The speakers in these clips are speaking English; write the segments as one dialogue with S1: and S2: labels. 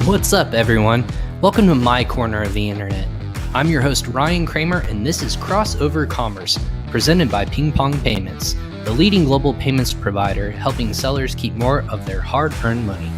S1: What's up, everyone? Welcome to my corner of the internet. I'm your host, Ryan Cramer, and this is Crossover Commerce, presented by PingPong Payments, the leading global payments provider helping sellers keep more of their hard-earned money.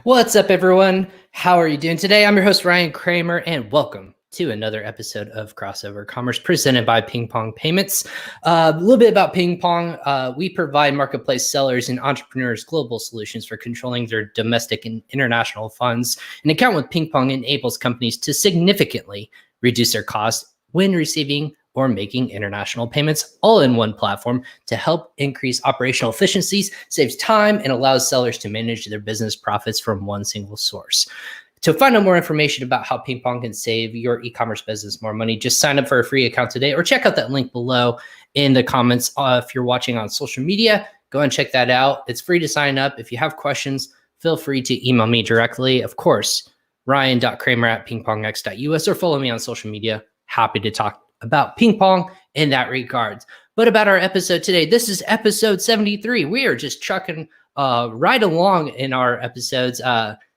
S1: What's up, everyone? How are you doing today? I'm your host, Ryan Cramer, and welcome to another episode of Crossover Commerce presented by PingPong Payments. A little bit about PingPong. We provide marketplace sellers and entrepreneurs global solutions for controlling their domestic and international funds. An account with PingPong enables companies to significantly reduce their costs when receiving or making international payments all in one platform to help increase operational efficiencies, saves time, and allows sellers to manage their business profits from one single source. To find out more information about how PingPong can save your e-commerce business more money, just sign up for a free account today or check out that link below in the comments. If you're watching on social media, go and check that out. It's free to sign up. If you have questions, feel free to email me directly. Of course, ryan.kramer@pingpongx.us or follow me on social media. Happy to talk about PingPong in that regards. But about our episode today, this is episode 73. We are just trucking right along in our episodes.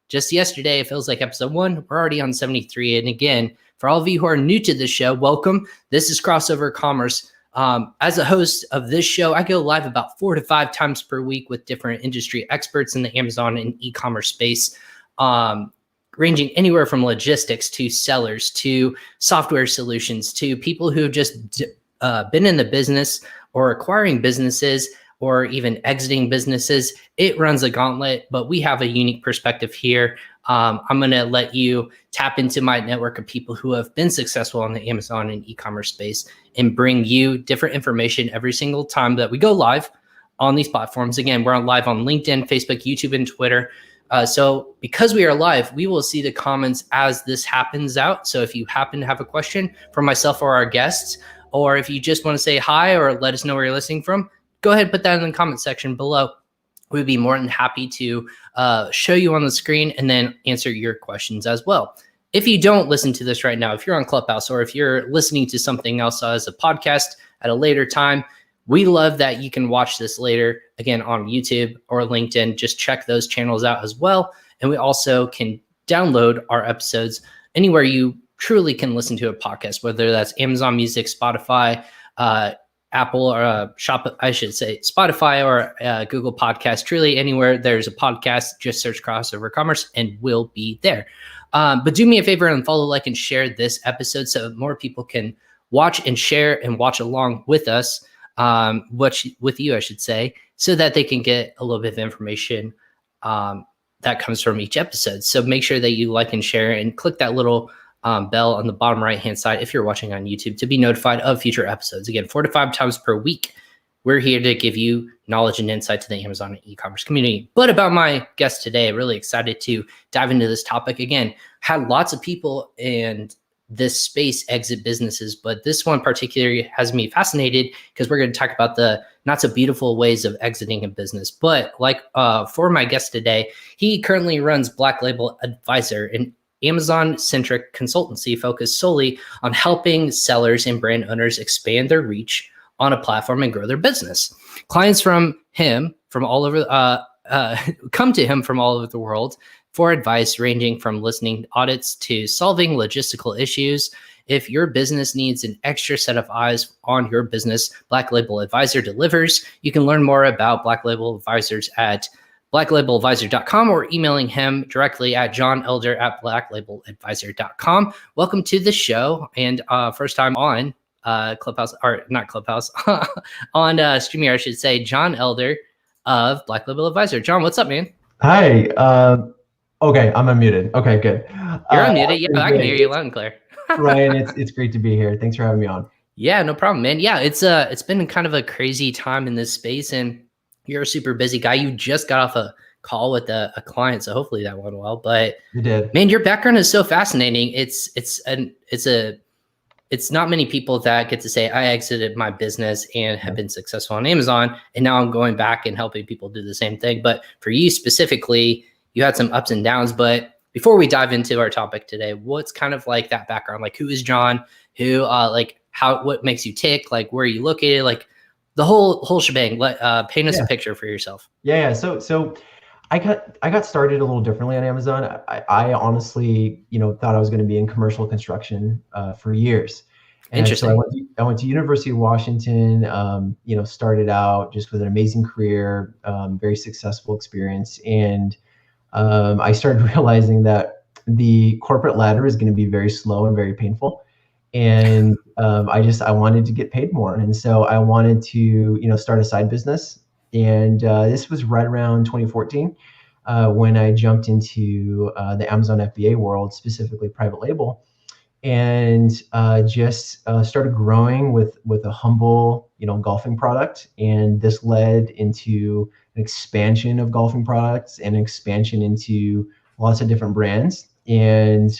S1: Just yesterday, it feels like episode 1. We're already on 73. And again, for all of you who are new to this show, welcome. This is Crossover Commerce. As a host of this show, I go live about 4 to 5 times per week with different industry experts in the Amazon and e-commerce space, ranging anywhere from logistics to sellers to software solutions to people who have just been in the business or acquiring businesses or even exiting businesses. It runs a gauntlet, but we have a unique perspective here. I'm going to let you tap into my network of people who have been successful in the Amazon and e-commerce space and bring you different information every single time that we go live on these platforms. Again, we're on live on LinkedIn, Facebook, YouTube, and Twitter. So because we are live, we will see the comments as this happens out. So if you happen to have a question for myself or our guests, or if you just want to say hi or let us know where you're listening from, go ahead and put that in the comment section below. We'd be more than happy to show you on the screen and then answer your questions as well. If you don't listen to this right now, if you're on Clubhouse or if you're listening to something else as a podcast at a later time, we love that you can watch this later, again, on YouTube or LinkedIn. Just check those channels out as well. And we also can download our episodes anywhere you truly can listen to a podcast, whether that's Amazon Music, Spotify, Apple, or Spotify or Google Podcast. Truly anywhere there's a podcast, just search Crossover Commerce and we'll be there. But do me a favor and follow, like, and share this episode so more people can watch and share and watch along with us, with you, I should say, so that they can get a little bit of information that comes from each episode. So make sure that you like and share and click that little bell on the bottom right-hand side if you're watching on YouTube to be notified of future episodes. Again, 4 to 5 times per week, we're here to give you knowledge and insight to the Amazon and e-commerce community. But about my guest today, really excited to dive into this topic. Again, had lots of people in this space exit businesses, but this one particularly has me fascinated because we're going to talk about the not so beautiful ways of exiting a business. But like for my guest today, he currently runs Black Label Advisor, an Amazon-centric consultancy focused solely on helping sellers and brand owners expand their reach on a platform and grow their business. Clients from him from all over come to him from all over the world for advice ranging from listening audits to solving logistical issues. If your business needs an extra set of eyes on your business, Black Label Advisor delivers. You can learn more about Black Label Advisors at blacklabeladvisor.com or emailing him directly at johnelder@blacklabeladvisor.com. Welcome to the show, and first time on Clubhouse, or not Clubhouse, on StreamYard, I should say, John Elder of Black Label Advisor. John, what's up, man?
S2: Hi. Okay, I'm unmuted. Okay, good.
S1: You're unmuted. Yeah, I can hear you loud and clear.
S2: Ryan, it's great to be here. Thanks for having me on.
S1: Yeah, no problem, man. Yeah, it's been kind of a crazy time in this space, and you're a super busy guy. You just got off a call with a client, so hopefully that went well. But
S2: you did,
S1: man. Your background is so fascinating. It's not many people that get to say I exited my business and have been successful on Amazon, and now I'm going back and helping people do the same thing. But for you specifically, you had some ups and downs. But before we dive into our topic today, what's kind of like that background? Like, who is John? Who what makes you tick? Like, where are you located? Like, The whole shebang. Paint us a
S2: Yeah.
S1: picture for yourself.
S2: Yeah. So I got started a little differently on Amazon. I honestly, thought I was going to be in commercial construction for years. And so
S1: Interesting.
S2: I went to University of Washington, started out just with an amazing career, very successful experience. And I started realizing that the corporate ladder is going to be very slow and very painful. And I wanted to get paid more. And so I wanted to, start a side business. And this was right around 2014 when I jumped into the Amazon FBA world, specifically private label, and just started growing with a humble, golfing product. And this led into an expansion of golfing products and expansion into lots of different brands. And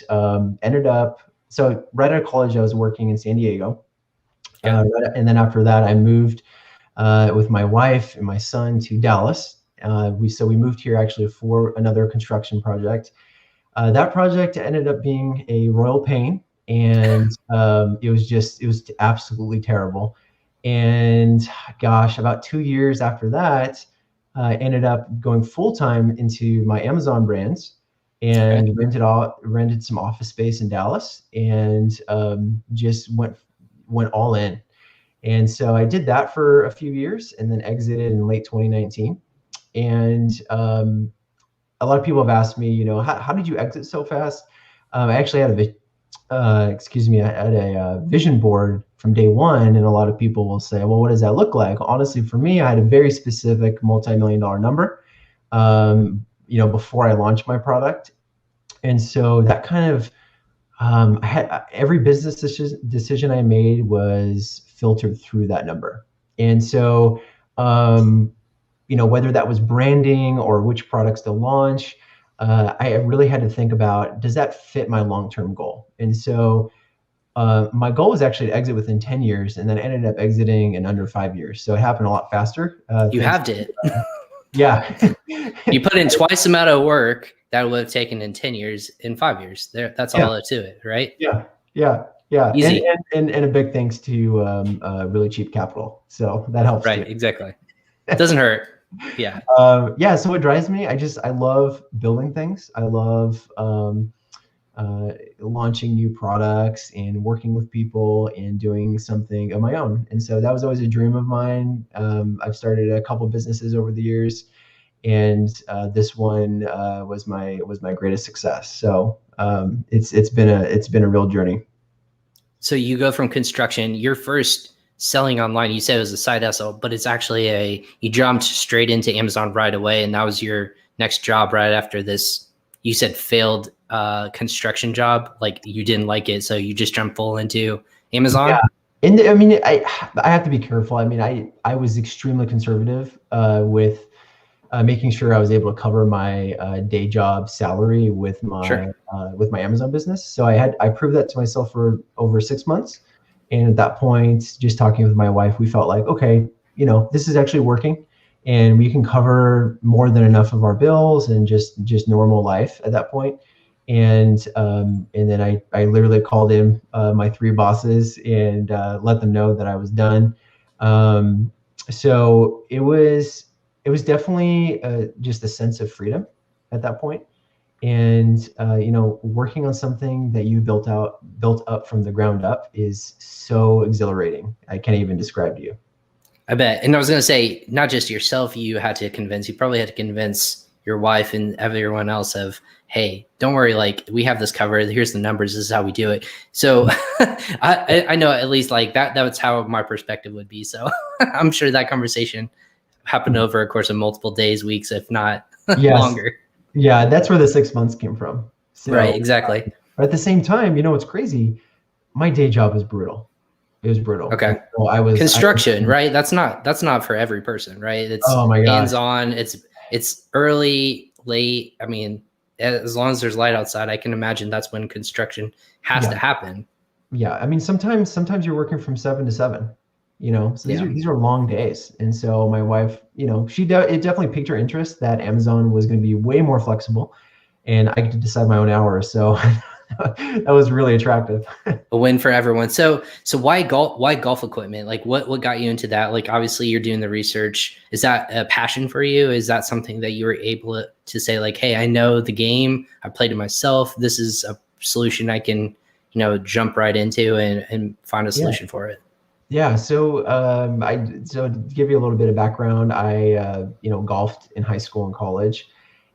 S2: ended up, so right out of college, I was working in San Diego.
S1: Okay.
S2: And then after that, I moved with my wife and my son to Dallas. We moved here actually for another construction project. That project ended up being a royal pain, and it was absolutely terrible. And gosh, about 2 years after that, I ended up going full time into my Amazon brands
S1: Okay.
S2: and rented some office space in Dallas, and just went all in. And so I did that for a few years, and then exited in late 2019. And a lot of people have asked me, how did you exit so fast? I actually had I had a vision board from day one, and a lot of people will say, well, what does that look like? Honestly, for me, I had a very specific multi-million-dollar number, before I launched my product. And so that kind of, I had every business decision I made was filtered through that number. And so, whether that was branding or which products to launch, I really had to think about, does that fit my long-term goal? And so my goal was actually to exit within 10 years, and then I ended up exiting in under 5 years. So it happened a lot faster.
S1: You
S2: Thanks
S1: halved it.
S2: Yeah.
S1: You put in twice the amount of work that would have taken in 10 years in 5 years. That's all to it, right?
S2: Yeah.
S1: Easy.
S2: And a big thanks to really cheap capital. So that helps
S1: Right,
S2: too.
S1: exactly. It doesn't hurt. Yeah.
S2: So what drives me, I love building things. I love launching new products and working with people and doing something of my own. And so that was always a dream of mine. I've started a couple businesses over the years, and this one was my greatest success. So it's been a real journey.
S1: So you go from construction, your first selling online, you said it was a side hustle, but it's actually you jumped straight into Amazon right away. And that was your next job right after this, you said failed construction job. Like you didn't like it. So you just jumped full into Amazon.
S2: Yeah. And I mean, I have to be careful. I mean, I was extremely conservative with making sure I was able to cover my day job salary with my Amazon business. So I proved that to myself for over 6 months. And at that point, just talking with my wife, we felt like, okay, this is actually working, and we can cover more than enough of our bills and just normal life at that point. And then I literally called in my 3 bosses and let them know that I was done. So it was definitely just a sense of freedom at that point. And working on something that you built up from the ground up is so exhilarating. I can't even describe to you.
S1: I bet. And I was going to say, not just yourself, you probably had to convince your wife and everyone else of, hey, don't worry, like we have this covered. Here's the numbers. This is how we do it. So I know at least like that's how my perspective would be. So I'm sure that conversation happened over a course of multiple days, weeks, if not longer.
S2: Yeah, that's where the 6 months came from. So,
S1: right, exactly.
S2: But at the same time, it's crazy. My day job was brutal. It was brutal.
S1: Okay.
S2: So
S1: construction, right? That's not for every person, right? It's hands-on. It's early, late. I mean, as long as there's light outside, I can imagine that's when construction has to happen.
S2: Yeah, I mean, sometimes you're working from 7 to 7. So these are long days. And so my wife, it definitely piqued her interest that Amazon was going to be way more flexible, and I get to decide my own hours. So that was really attractive.
S1: A win for everyone. So why golf? Why golf equipment? Like what got you into that? Like obviously you're doing the research. Is that a passion for you? Is that something that you were able to say like, hey, I know the game. I played it myself. This is a solution I can, jump right into and find a
S2: Yeah.
S1: solution for it.
S2: Yeah, so to give you a little bit of background, I golfed in high school and college,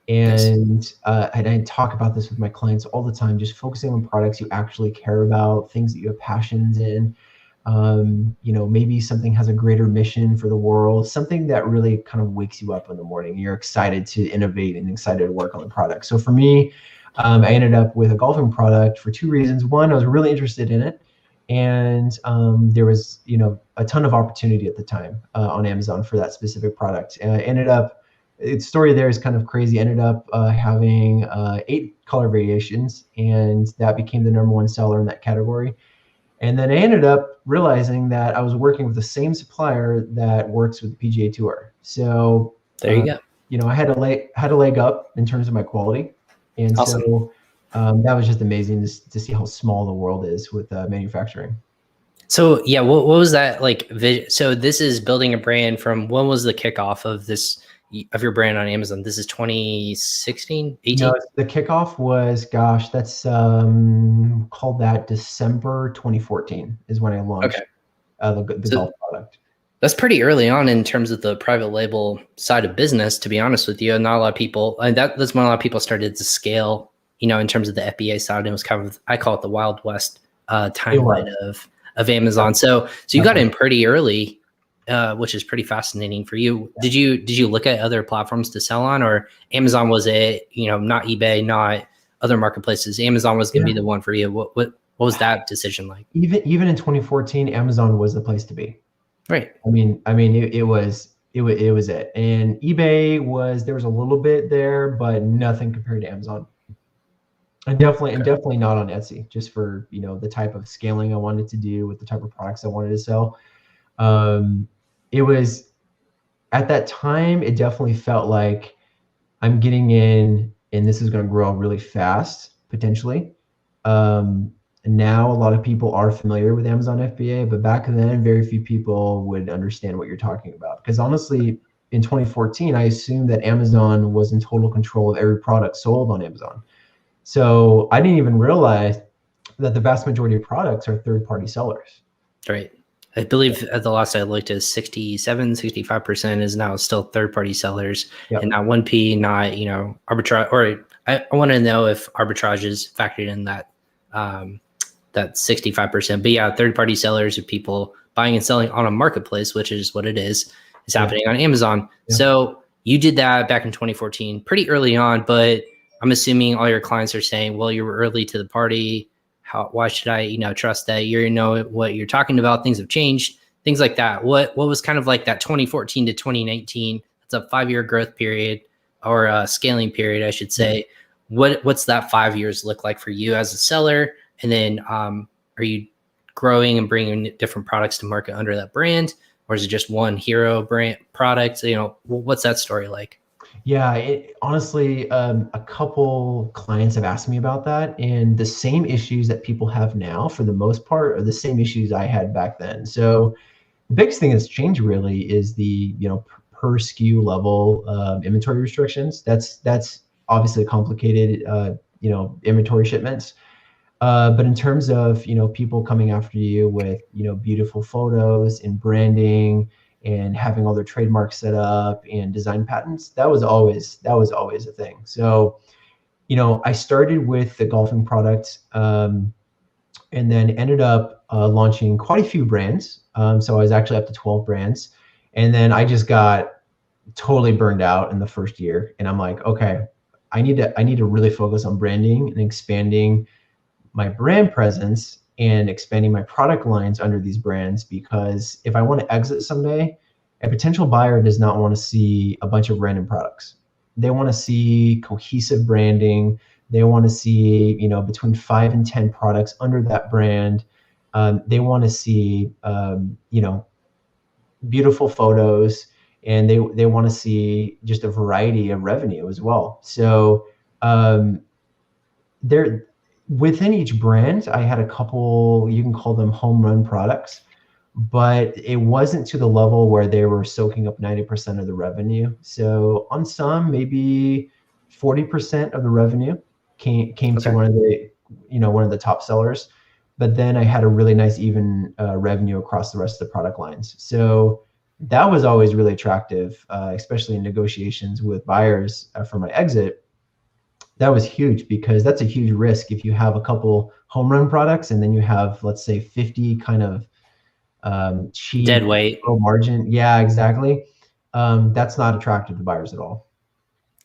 S1: Nice.
S2: and I talk about this with my clients all the time, just focusing on products you actually care about, things that you have passions in. Maybe something has a greater mission for the world, something that really kind of wakes you up in the morning. You're excited to innovate and excited to work on the product. So for me, I ended up with a golfing product for two reasons. One, I was really interested in it, and there was a ton of opportunity at the time on Amazon for that specific product. And I ended up, its story there is kind of crazy. Ended up having 8 color variations, and that became the number one seller in that category. And then I ended up realizing that I was working with the same supplier that works with the PGA Tour. So,
S1: There you go.
S2: I had a leg up in terms of my quality, and
S1: Awesome.
S2: so that was just amazing to see how small the world is with manufacturing.
S1: So yeah, what was that like? So this is building a brand from when was the kickoff of this of your brand on Amazon? This is 2016, 18?
S2: No, the kickoff was, gosh, that's called that December 2014 is when I launched
S1: Okay.
S2: the
S1: So
S2: golf product.
S1: that's pretty early on in terms of the private label side of business, to be honest with you. Not a lot of people, and that's when a lot of people started to scale, in terms of the FBA side. It was kind of, I call it the Wild West
S2: It
S1: timeline
S2: was.
S1: of Amazon. So you got
S2: Definitely.
S1: in pretty early, which is pretty fascinating for you.
S2: Yeah.
S1: Did you look at other platforms to sell on, or Amazon was it? Not eBay, not other marketplaces. Amazon was going to
S2: Yeah.
S1: be the one for you. What was that decision like?
S2: Even in 2014, Amazon was the place to be.
S1: Right.
S2: It was it. And eBay there was a little bit there, but nothing compared to Amazon. And definitely not on Etsy, just for, the type of scaling I wanted to do with the type of products I wanted to sell. It was, at that time, it definitely felt like I'm getting in and this is going to grow really fast, potentially. Now a lot of people are familiar with Amazon FBA, but back then, very few people would understand what you're talking about. Because honestly, in 2014, I assumed that Amazon was in total control of every product sold on Amazon. So I didn't even realize that the vast majority of products are third-party sellers.
S1: Right. I believe at the last I looked is 67, 65% is now still third-party sellers,
S2: Yep.
S1: and not 1P, not, arbitrage, or I want to know if arbitrage is factored in that 65%. But yeah, third-party sellers are people buying and selling on a marketplace, which is what it is happening on Amazon.
S2: Yeah.
S1: So you did that back in 2014, pretty early on, but I'm assuming all your clients are saying, well, you were early to the party. Why should I, trust that you know what you're talking about? Things have changed, things like that. What was kind of like that 2014 to 2019? It's a 5-year growth period, or a scaling period, I should say. What's that 5 years look like for you as a seller? And then are you growing and bringing different products to market under that brand, or is it just one hero brand product? What's that story like?
S2: Yeah, honestly, a couple clients have asked me about that, and the same issues that people have now, for the most part, are the same issues I had back then. So the biggest thing that's changed really is the per SKU level inventory restrictions. That's obviously complicated, inventory shipments. But in terms of people coming after you with beautiful photos and branding and having all their trademarks set up and design patents, that was always a thing. So I started with the golfing product, and then ended up launching quite a few brands. So I was actually up to 12 brands, and then I just got totally burned out in the first year, and I'm like, okay, I need to really focus on branding and expanding my brand presence and expanding my product lines under these brands, because if I want to exit someday, a potential buyer does not want to see a bunch of random products. They want to see cohesive branding. They want to see, between 5 and 10 products under that brand. They want to see, beautiful photos, and they want to see just a variety of revenue as well. So, there within each brand, I had a couple, you can call them home run products, but it wasn't to the level where they were soaking up 90% of the revenue. So on some, maybe 40% of the revenue came to
S1: Okay.
S2: one of the top sellers. But then I had a really nice even revenue across the rest of the product lines. So that was always really attractive, especially in negotiations with buyers for my exit. That was huge because that's a huge risk if you have a couple home run products and then you have, let's say, 50 kind of
S1: Dead
S2: cheap,
S1: weight.
S2: low margin. Yeah, exactly. That's not attractive to buyers at all.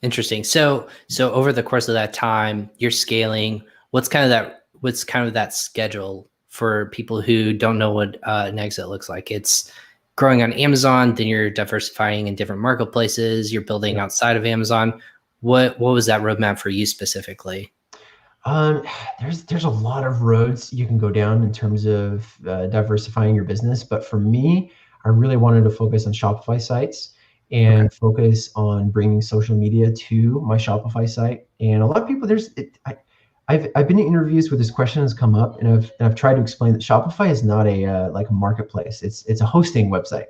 S1: Interesting. So over the course of that time, you're scaling. What's kind of that schedule for people who don't know what an exit looks like? It's growing on Amazon, then you're diversifying in different marketplaces, you're building
S2: Yeah.
S1: outside of Amazon. What was that roadmap for you specifically?
S2: Um, there's a lot of roads you can go down in terms of diversifying your business, but for me, I really wanted to focus on Shopify sites
S1: Okay.
S2: and focus on bringing social media to my Shopify site. And a lot of people, I've been in interviews where this question has come up, and I've tried to explain that Shopify is not a like a marketplace. It's a hosting website.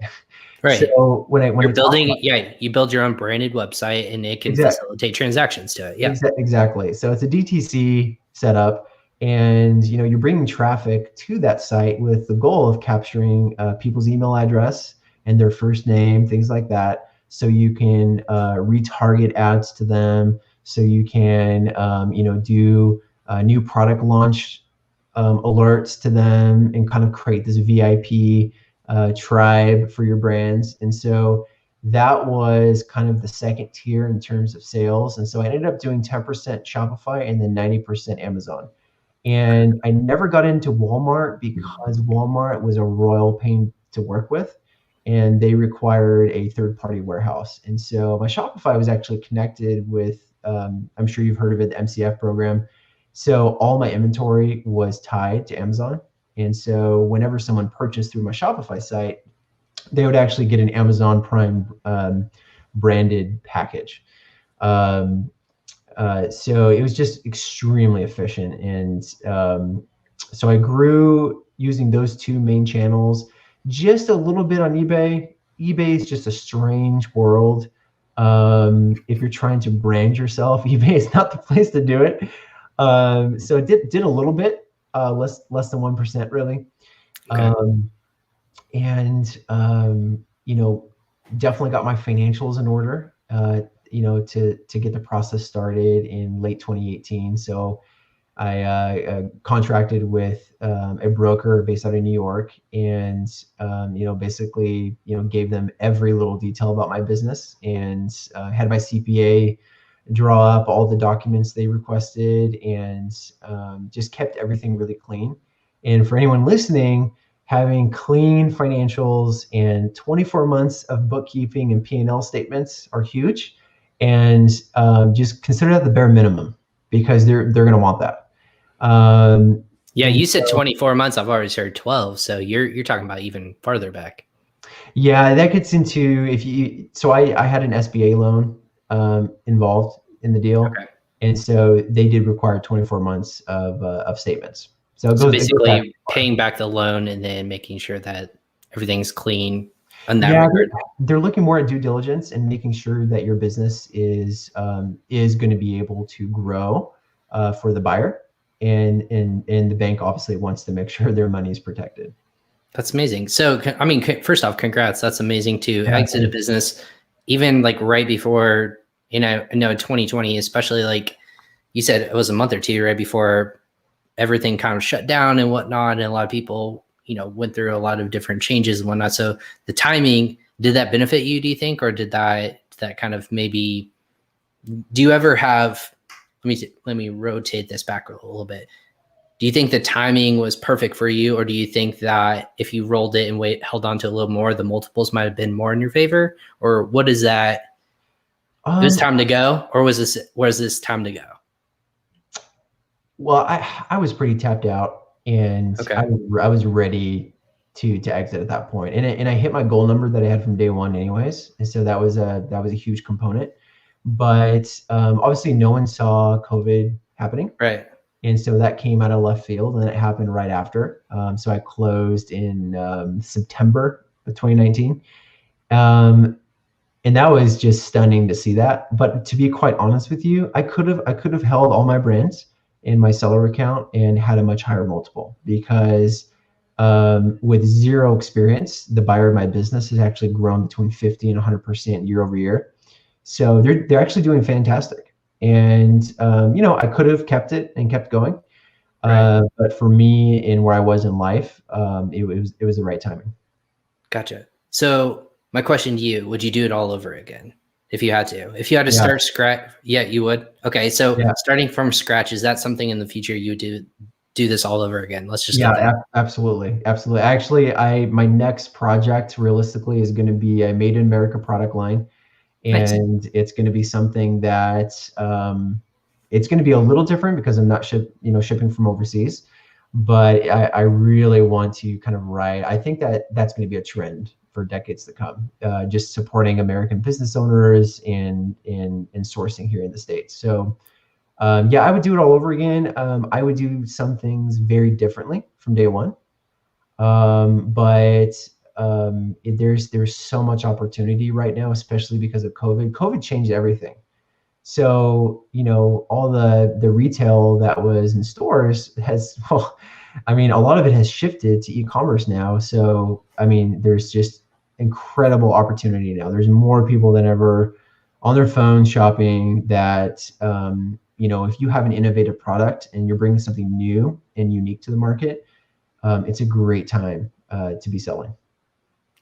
S1: Right.
S2: So when I
S1: You're
S2: talk about
S1: building, yeah, you build your own branded website and it can
S2: exactly.
S1: facilitate transactions to it. Yeah.
S2: Exactly. So it's a DTC setup, and you're bringing traffic to that site with the goal of capturing people's email address and their first name, things like that. So you can retarget ads to them. So you can do new product launch alerts to them and kind of create this VIP tribe for your brands. And so that was kind of the second tier in terms of sales. And so I ended up doing 10% Shopify and then 90% Amazon. And I never got into Walmart because Walmart was a royal pain to work with and they required a third party warehouse. And so my Shopify was actually connected with, I'm sure you've heard of it, the MCF program. So all my inventory was tied to Amazon. And so whenever someone purchased through my Shopify site, they would actually get an Amazon Prime branded package. Um, so it was just extremely efficient. And so I grew using those two main channels, just a little bit on eBay. eBay is just a strange world. If you're trying to brand yourself, eBay is not the place to do it. So it did a little bit, less than 1% really.
S1: Okay.
S2: And definitely got my financials in order to get the process started in late 2018. So I contracted with a broker based out of New York, and basically gave them every little detail about my business, and had my CPA draw up all the documents they requested, and just kept everything really clean. And for anyone listening, having clean financials and 24 months of bookkeeping and P&L statements are huge. And just consider that the bare minimum because they're going to want that.
S1: Yeah,
S2: And
S1: you said
S2: so,
S1: 24 months. I've always heard 12. So you're talking about even farther back.
S2: yeah, that gets into so I had an SBA loan involved in the deal.
S1: Okay.
S2: And so they did require 24 months of statements. So
S1: So
S2: it goes back.
S1: basically paying back the loan and then making sure that everything's clean in that
S2: Yeah,
S1: regard.
S2: they're looking more at due diligence and making sure that your business is going to be able to grow for the buyer, and the bank obviously wants to make sure their money is protected.
S1: That's amazing. So, I mean, first off, congrats. That's amazing to
S2: Yeah,
S1: exit a business, even like right before, I know 2020, especially like you said, it was a month or two right before everything kind of shut down and whatnot. And a lot of people, went through a lot of different changes and whatnot. So the timing, did that benefit you, do you think? Or did that kind of maybe, do you ever have, let me rotate this back a little bit. Do you think the timing was perfect for you, or do you think that if you rolled it and held on to a little more, the multiples might have been more in your favor? Or what is that? It was
S2: um,
S1: time to go, or was this time to go?
S2: well, I was pretty tapped out, and
S1: Okay.
S2: I was ready to exit at that point, and I hit my goal number that I had from day one, anyways, and so that was a huge component. But obviously, no one saw COVID happening.
S1: Right.
S2: And so that came out of left field, and it happened right after. So I closed in September of 2019. And that was just stunning to see that. But to be quite honest with you, I could have held all my brands in my seller account and had a much higher multiple, because with zero experience, the buyer of my business has actually grown between 50 and 100% year over year. So they're actually doing fantastic. And I could have kept it and kept going,
S1: Right.
S2: but for me and where I was in life, it was the right timing.
S1: Gotcha. So my question to you, would you do it all over again if you had to? If you had to
S2: Yeah,
S1: start scratch, yeah, you would. Okay, so
S2: yeah.
S1: starting from scratch, is that something in the future you would do this all over again? Let's just
S2: Yeah,
S1: get that.
S2: absolutely, absolutely. Actually, my next project realistically is going to be a Made in America product line,
S1: Nice.
S2: and it's going to be something that it's going to be a little different because I'm not shipping from overseas, but I really want to kind of ride. I think that that's going to be a trend for decades to come. Just supporting American business owners in sourcing here in the States. So yeah, I would do it all over again. I would do some things very differently from day one. But there's so much opportunity right now, especially because of COVID. COVID changed everything. So all the retail that was in stores has, well, I mean, a lot of it has shifted to e-commerce now. So I mean, there's just incredible opportunity now. There's more people than ever on their phone shopping. That if you have an innovative product and you're bringing something new and unique to the market, it's a great time to be selling.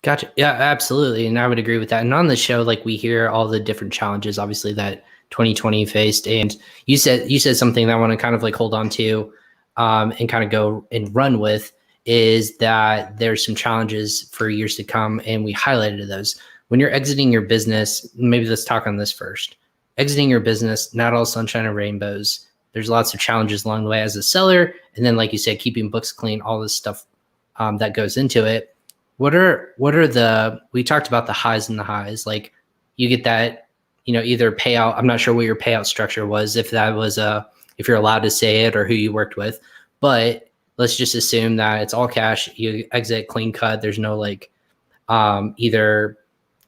S1: Gotcha. Yeah, absolutely. And I would agree with that. And on the show, like we hear all the different challenges, obviously, that 2020 faced. And you said something that I want to kind of like hold on to, and kind of go and run with, is that there's some challenges for years to come. And we highlighted those. When you're exiting your business, maybe let's talk on this first. Exiting your business, not all sunshine and rainbows. There's lots of challenges along the way as a seller. And then, like you said, keeping books clean, all this stuff that goes into it. What are the, we talked about the highs and the highs, like you get that, either payout. I'm not sure what your payout structure was, if that was if you're allowed to say it or who you worked with, but let's just assume that it's all cash. You exit clean cut. There's no like either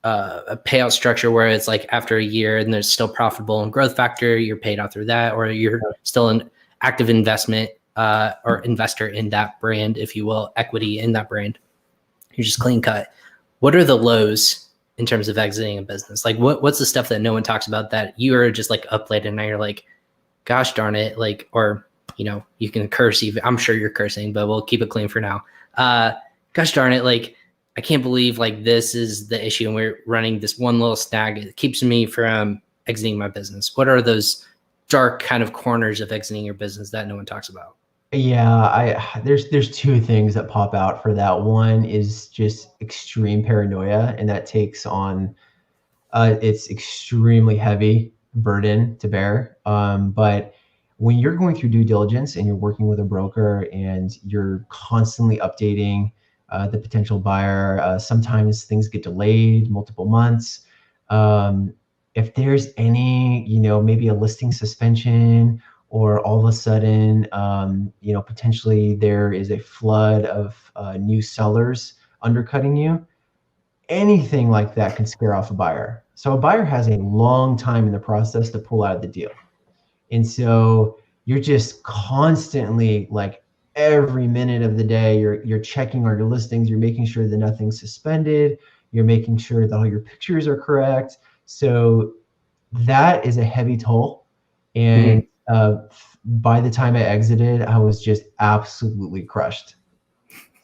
S1: a payout structure where it's like after a year and there's still profitable and growth factor, you're paid out through that, or you're still an active investment or investor in that brand, if you will, equity in that brand. You're just clean cut. What are the lows in terms of exiting a business? Like what's the stuff that no one talks about that you are just like up late and now you're like, gosh darn it, like, or you can curse even. I'm sure you're cursing, but we'll keep it clean for now. Gosh darn it, like I can't believe like this is the issue and we're running this one little snag. It keeps me from exiting my business. What are those dark kind of corners of exiting your business that no one talks about?
S2: Yeah, there's two things that pop out for that. One is just extreme paranoia, and that takes on it's extremely heavy burden to bear. But when you're going through due diligence and you're working with a broker and you're constantly updating the potential buyer, sometimes things get delayed multiple months. Um, if there's any, maybe a listing suspension, or all of a sudden, potentially there is a flood of new sellers undercutting you, anything like that can scare off a buyer. So a buyer has a long time in the process to pull out of the deal. And so you're just constantly, like, every minute of the day, you're checking all your listings, you're making sure that nothing's suspended, you're making sure that all your pictures are correct. So that is a heavy toll. And
S1: Mhm.
S2: by the time I exited, I was just absolutely crushed.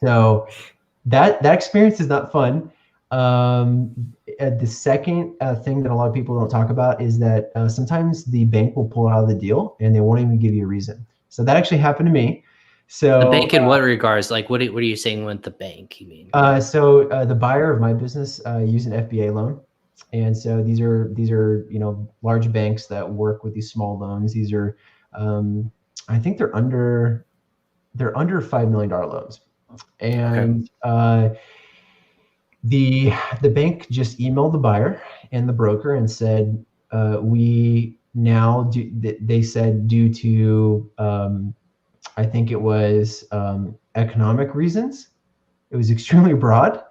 S2: So that experience is not fun. The second thing that a lot of people don't talk about is that sometimes the bank will pull out of the deal and they won't even give you a reason. So that actually happened to me.
S1: The
S2: So
S1: bank in what regards? Like what are you saying with the bank, you mean?
S2: the buyer of my business used an FBA loan, and so these are large banks that work with these small loans. These are I think they're under $5 million loans,
S1: Okay.
S2: and the bank just emailed the buyer and the broker and said, we now do, they said, due to I think it was economic reasons. It was extremely broad.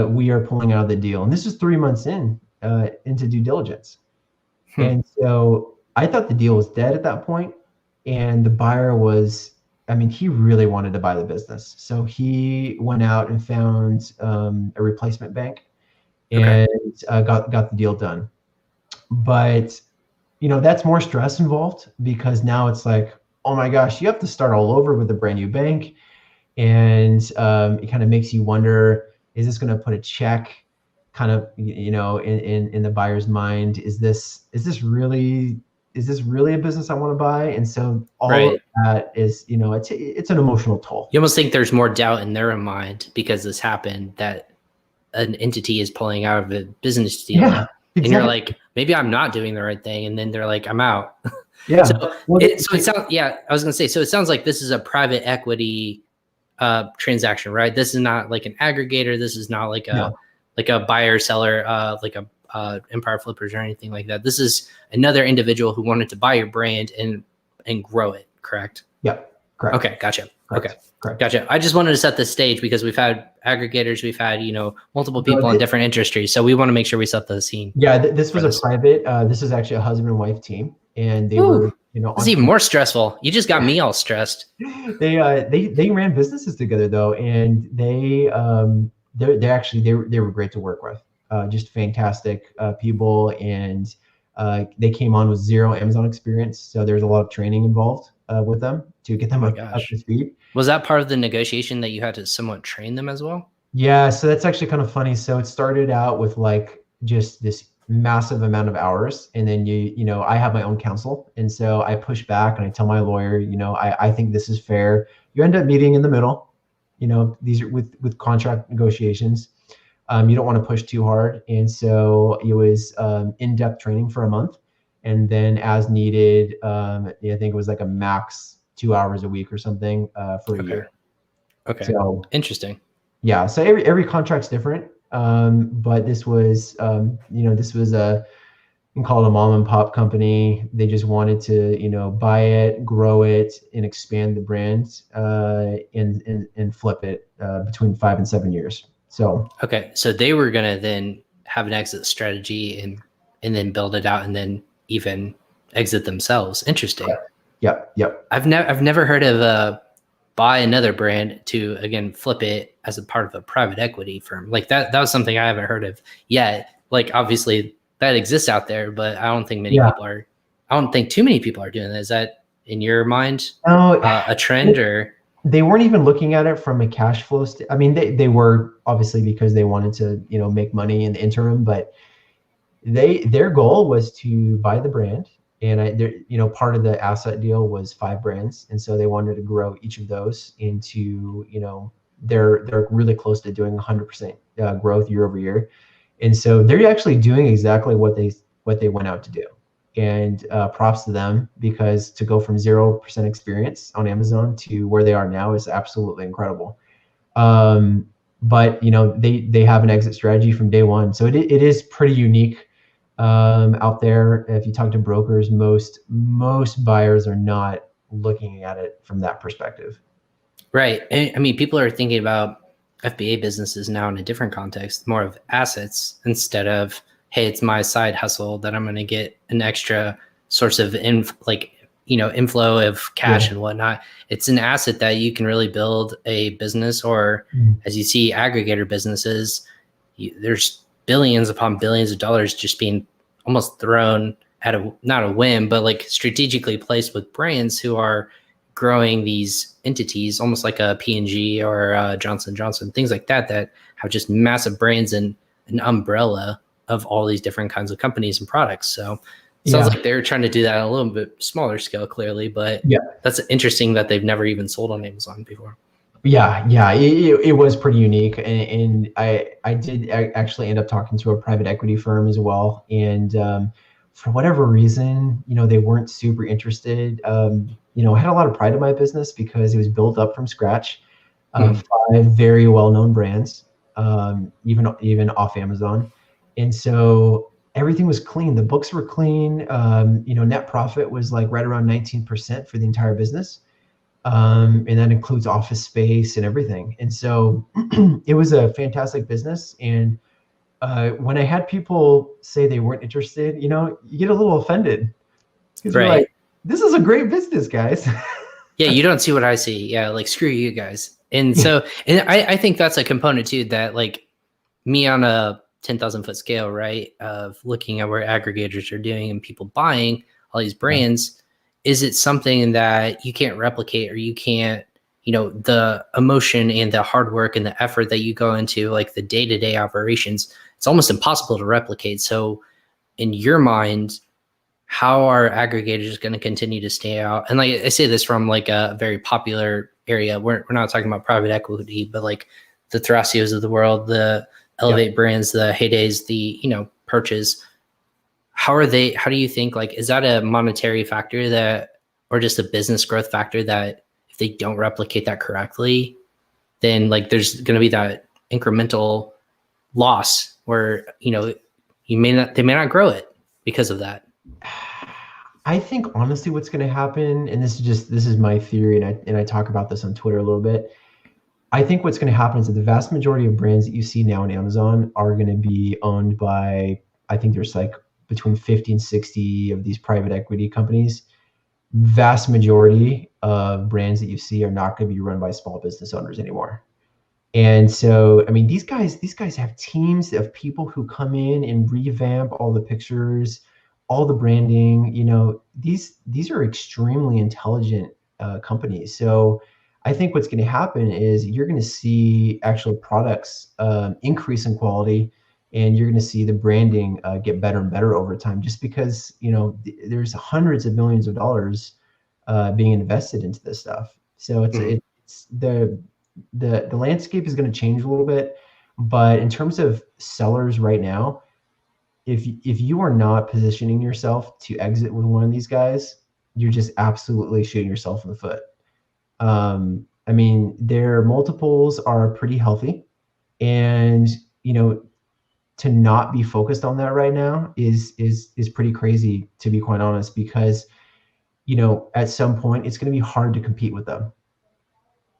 S2: We are pulling out of the deal. And this is 3 months into due diligence. And so I thought the deal was dead at that point. And the buyer was, I mean, he really wanted to buy the business. So he went out and found a replacement bank and got the deal done. But, that's more stress involved because now it's like, oh my gosh, you have to start all over with a brand new bank. And it kind of makes you wonder, is this going to put a check kind of, in the buyer's mind? Is this really a business I want to buy? And so all of that is, it's an emotional toll.
S1: You almost think there's more doubt in their mind because this happened, that an entity is pulling out of a business deal.
S2: Yeah, exactly.
S1: And you're like, maybe I'm not doing the right thing. And then they're like, I'm out.
S2: Yeah.
S1: So it sounds, I was going to say, so it sounds like this is a private equity transaction, right? This is not like an aggregator. This is not like a buyer seller, like a Empire Flippers or anything like that. This is another individual who wanted to buy your brand and grow it. Correct?
S2: Yeah. Correct.
S1: Okay. Gotcha.
S2: Correct.
S1: Okay.
S2: Correct.
S1: Gotcha. I just wanted to set the stage because we've had aggregators, we've had, multiple people in different industries. So we want to make sure we set the scene.
S2: Yeah. This was a private, this is actually a husband and wife team. And they were,
S1: it's even more stressful. You just got me all stressed.
S2: They ran businesses together though. And they were great to work with, just fantastic people. And they came on with zero Amazon experience. So there's a lot of training involved with them to get them up to speed.
S1: Was that part of the negotiation that you had to somewhat train them as well?
S2: Yeah. So that's actually kind of funny. So it started out with like just this massive amount of hours. And then I have my own counsel. And so I push back and I tell my lawyer, I think this is fair. You end up meeting in the middle, these are with contract negotiations. You don't want to push too hard. And so it was in-depth training for a month. And then as needed, I think it was like a max 2 hours a week or something for a year.
S1: Okay.
S2: So
S1: interesting.
S2: Yeah. So every contract's different. But this was, this was you can call it a mom and pop company. They just wanted to, buy it, grow it, and expand the brand, and flip it between 5 and 7 years. So
S1: okay, so they were gonna then have an exit strategy and then build it out and then even exit themselves. Interesting.
S2: Yep.
S1: I've never heard of buy another brand to again flip it as a part of a private equity firm. Like that was something I haven't heard of yet. Like obviously that exists out there, but I don't think too many people are doing that. Is that in your mind a trend or?
S2: They weren't even looking at it from a cash flow. I mean, they were obviously because they wanted to, make money in the interim, but their goal was to buy the brand. And part of the asset deal was 5 brands. And so they wanted to grow each of those into, they're really close to doing 100% growth year over year. And so they're actually doing exactly what they went out to do. And props to them, because to go from 0% experience on Amazon to where they are now is absolutely incredible. But they have an exit strategy from day one. So it is pretty unique out there. If you talk to brokers, most buyers are not looking at it from that perspective.
S1: Right. I mean, people are thinking about FBA businesses now in a different context, more of assets instead of, hey, it's my side hustle that I'm going to get an extra source of inflow of cash and whatnot. It's an asset that you can really build a business, or as you see aggregator businesses, there's billions upon billions of dollars just being almost thrown at not a whim, but like strategically placed with brands who are growing these entities, almost like a P&G or Johnson & Johnson, things like that have just massive brands and an umbrella of all these different kinds of companies and products. So it sounds like they're trying to do that on a little bit smaller scale, clearly, but that's interesting that they've never even sold on Amazon before.
S2: Yeah, it was pretty unique, and I did actually end up talking to a private equity firm as well, and for whatever reason, they weren't super interested. I had a lot of pride in my business because it was built up from scratch, 5 very well-known brands, even off Amazon, and so everything was clean. The books were clean. Net profit was like right around 19% for the entire business. And that includes office space and everything. And so it was a fantastic business. And when I had people say they weren't interested, you get a little offended because you're like,
S1: Right.
S2: this is a great business, guys.
S1: Yeah, you don't see what I see. Yeah, like screw you guys. And so, and I think that's a component too that like me on a 10,000 foot scale, right, of looking at where aggregators are doing and people buying all these brands. Is it something that you can't replicate, or you can't, the emotion and the hard work and the effort that you go into like the day-to-day operations, it's almost impossible to replicate. So in your mind, how are aggregators going to continue to stay out? And like I say this from like a very popular area. We're not talking about private equity, but like the Thracios of the world, the Elevate brands, the Heydays, the, Perches. How do you think, like, is that a monetary factor that, or just a business growth factor that if they don't replicate that correctly, then like there's going to be that incremental loss where, they may not grow it because of that.
S2: I think honestly, what's going to happen, and this is my theory, and I talk about this on Twitter a little bit. I think what's going to happen is that the vast majority of brands that you see now on Amazon are going to be owned by, I think there's like between 50 and 60 of these private equity companies. Vast majority of brands that you see are not going to be run by small business owners anymore. And so, I mean, these guys have teams of people who come in and revamp all the pictures, all the branding. These are extremely intelligent companies. So I think what's going to happen is you're going to see actual products increase in quality, and you're going to see the branding get better and better over time, just because, there's hundreds of millions of dollars being invested into this stuff. So it's the landscape is going to change a little bit, but in terms of sellers right now, if you are not positioning yourself to exit with one of these guys, you're just absolutely shooting yourself in the foot. I mean, their multiples are pretty healthy, and to not be focused on that right now is pretty crazy, to be quite honest, because at some point it's going to be hard to compete with them.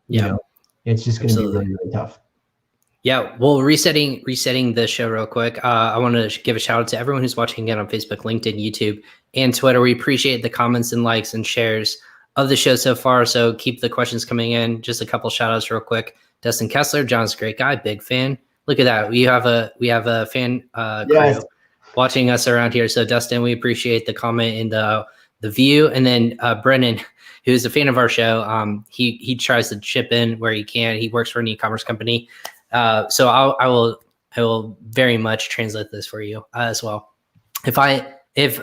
S1: Yeah.
S2: It's just going to be really, really tough.
S1: Yeah. Well, resetting the show real quick. I want to give a shout out to everyone who's watching again on Facebook, LinkedIn, YouTube, and Twitter. We appreciate the comments and likes and shares of the show so far. So keep the questions coming in. Just a couple shout outs real quick. Dustin Kessler, John's a great guy, big fan. Look at that. We have a fan crew watching us around here. So Dustin, we appreciate the comment and the view. And then Brennan, who's a fan of our show, he tries to chip in where he can. He works for an e-commerce company. So I will very much translate this for you as well. If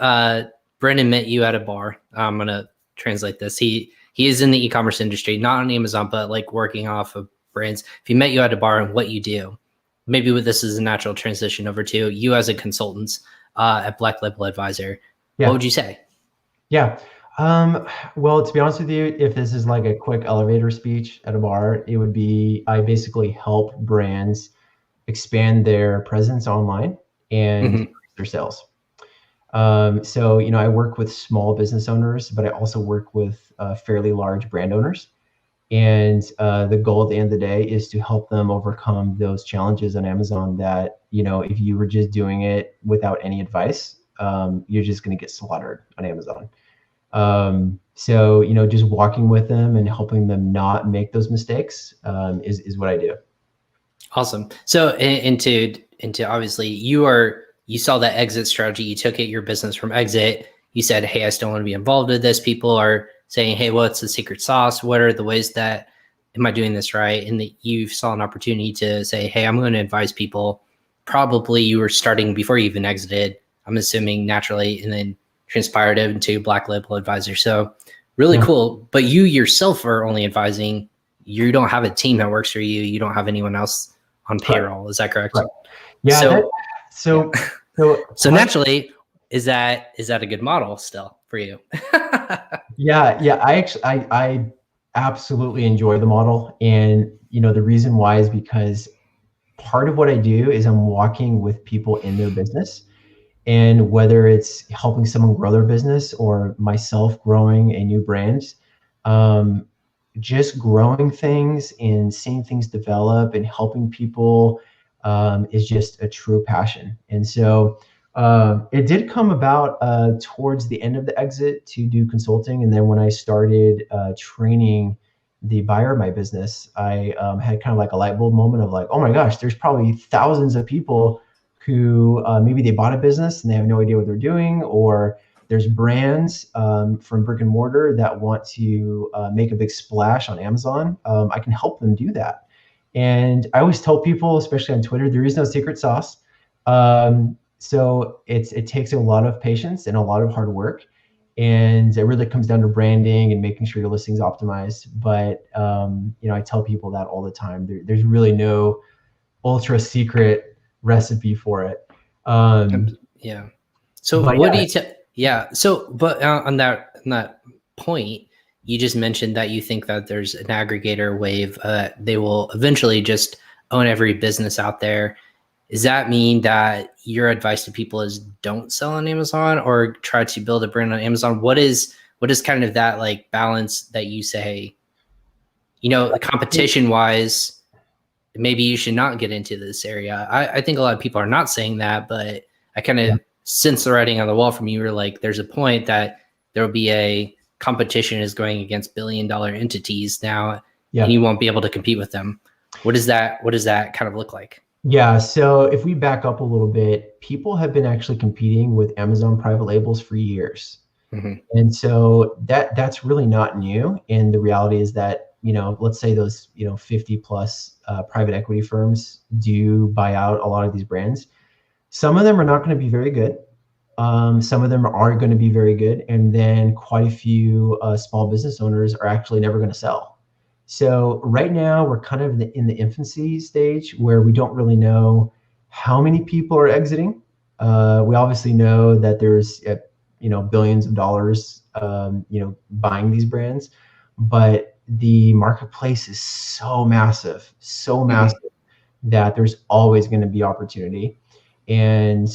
S1: Brennan met you at a bar, I'm gonna translate this. He is in the e-commerce industry, not on Amazon, but like working off of brands. If he met you at a bar and what you do, maybe with this is a natural transition over to you as a consultant at Black Label Advisor.
S2: Yeah.
S1: What would you say?
S2: Yeah. Well, to be honest with you, if this is like a quick elevator speech at a bar, it would be, I basically help brands expand their presence online and increase their sales. So, I work with small business owners, but I also work with fairly large brand owners. And the goal at the end of the day is to help them overcome those challenges on Amazon that, if you were just doing it without any advice, you're just going to get slaughtered on Amazon. So, just walking with them and helping them not make those mistakes is what I do.
S1: Awesome. So into obviously you saw that exit strategy, you took it, your business from exit, you said, hey, I still want to be involved with this. People are saying, hey, what's the secret sauce? What are the ways that, am I doing this right? And that you saw an opportunity to say, hey, I'm going to advise people. Probably you were starting before you even exited, I'm assuming naturally, and then transpired into Black Label Advisor. So really cool. But you yourself are only advising. You don't have a team that works for you. You don't have anyone else on payroll. Is that correct?
S2: Right. Yeah. So
S1: naturally, is that a good model still for you?
S2: Yeah. I absolutely enjoy the model. And, the reason why is because part of what I do is I'm walking with people in their business. And whether it's helping someone grow their business or myself growing a new brand, just growing things and seeing things develop and helping people is just a true passion. And so it did come about towards the end of the exit to do consulting. And then when I started training the buyer of my business, I had kind of like a light bulb moment of like, oh my gosh, there's probably thousands of people who maybe they bought a business and they have no idea what they're doing, or there's brands from brick and mortar that want to make a big splash on Amazon. I can help them do that. And I always tell people, especially on Twitter, there is no secret sauce. So it takes a lot of patience and a lot of hard work. And it really comes down to branding and making sure your listing's optimized. But I tell people that all the time. There's really no ultra secret recipe for it.
S1: Yeah. So
S2: But
S1: what
S2: yeah,
S1: do you tell? Yeah. So, but on that point, you just mentioned that you think that there's an aggregator wave. They will eventually just own every business out there. Does that mean that your advice to people is don't sell on Amazon or try to build a brand on Amazon? What is kind of that like balance that you say, competition wise, maybe you should not get into this area? I think a lot of people are not saying that, but I kind of sense the writing on the wall from you. You're like, there's a point that there will be a competition is going against billion-dollar entities now, and you won't be able to compete with them. What does that kind of look like?
S2: Yeah, so if we back up a little bit, people have been actually competing with Amazon private labels for years.
S1: Mm-hmm.
S2: And so that's really not new. And the reality is that, let's say those, 50 plus private equity firms do buy out a lot of these brands. Some of them are not going to be very good. Some of them are going to be very good. And then quite a few small business owners are actually never going to sell. So right now we're kind of in the infancy stage where we don't really know how many people are exiting. We obviously know that there's billions of dollars buying these brands, but the marketplace is so massive that there's always going to be opportunity. And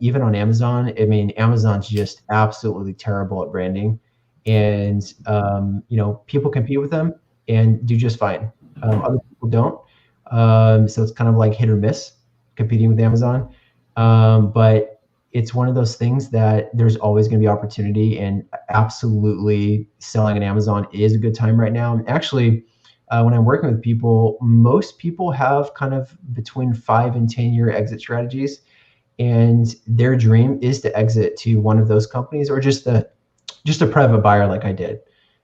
S2: even on Amazon, I mean, Amazon's just absolutely terrible at branding, and people compete with them and do just fine. Other people don't. So it's kind of like hit or miss competing with Amazon. But it's one of those things that there's always going to be opportunity, and absolutely selling on Amazon is a good time right now. And actually, when I'm working with people, most people have kind of between 5 and 10-year exit strategies. And their dream is to exit to one of those companies or just a private buyer like I did.